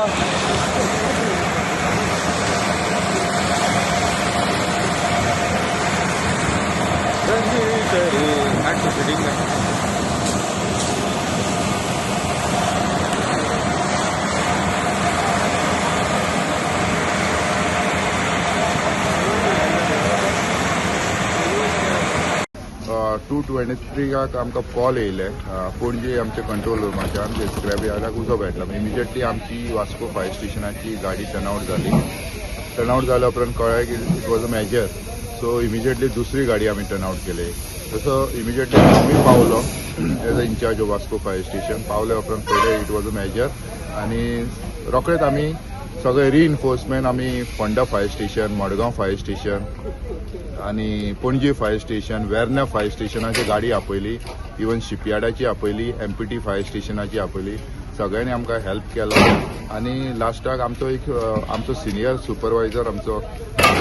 (2:23) आमकां कॉल येयले पणजे आमचे कंट्रोल रुमाच्यान जे स्क्रॅप यार्डाक उजो पेटला. इमिजिएटली आमची वास्को फायर स्टेशनाची गाडी टर्नआउट जाली. टर्नआउट जाल्या उपरांत कळ्ळें की it was a major. So immediately दुसरी गाडी आमी टर्नआउट केली. तसो इमिजिएटली आमी पावलो as a incharge of Vasco fire station. पावल्या उपरांत पळयलें इट वॉज अ मेजर आनी रोखडेच आमी सगळे रिइन्फोर्समेंट आमी Ponda fire station, Madgaon fire station आनी Panaji fire station, Verna fire स्टेशनाची गाडी आपयली. इवन शिपयार्डाची आपयली, MPT फायर स्टेशनाची आपयली. सगळ्यांनी आमकां हेल्प केलो आनी लास्टाक आमचो सिनियर सुपरवायझर, आमचो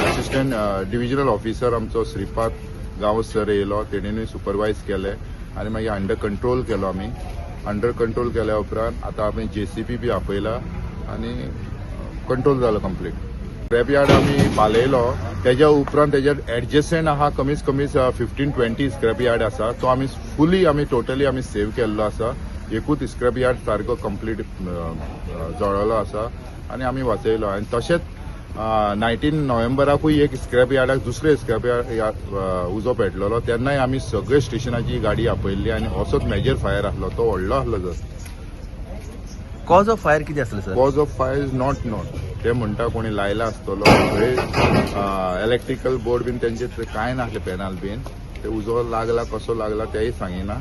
असिस्टंट डिविजनल ऑफिसर आमचो श्रीपाद गांवस सर येयलो. तेणेनूय सुपरवायज केलें आनी मागीर अंडर कंट्रोल केलो आमी. अंडर कंट्रोल केल्या उपरांत आतां आमी JCB बी आपयला आनी कंट्रोल जालो कंप्लीट. स्क्रॅप यार्ड आमी बालयलो. तेज्या उपरांत तेज्या एडजस्टंट आहा कमीत कमी 15-20 स्क्रॅप यार्ड आसा. तो आमी फुली टोटली आमी सेव केल्लो आसा. एकूच स्क्रॅप यार्ड सारको कंप्लीट जळलो आसा आनी आमी वाचयलो. आनी तशेंच 19 नोव्हेंबराकूय एक स्क्रॅप यार्डाक दुसरे स्क्रॅप यार्ड उजो पेटलेलो. तेन्नाय आमी सगळे स्टेशनाची गाडी आपयल्ली आनी असोच मेजर फायर आसलो. तो व्हडलो आसलो जर. कॉज ऑफ फायर कितें आसलें sir? Cause of fire is not non. ते म्हणटा कोणी लायला आसतलो. इलेक्ट्रिकल बोर्ड बीन तेंचे कांय नासले पॅनल बीन. ते उजो लागला कसो लागला तेय सांगिना.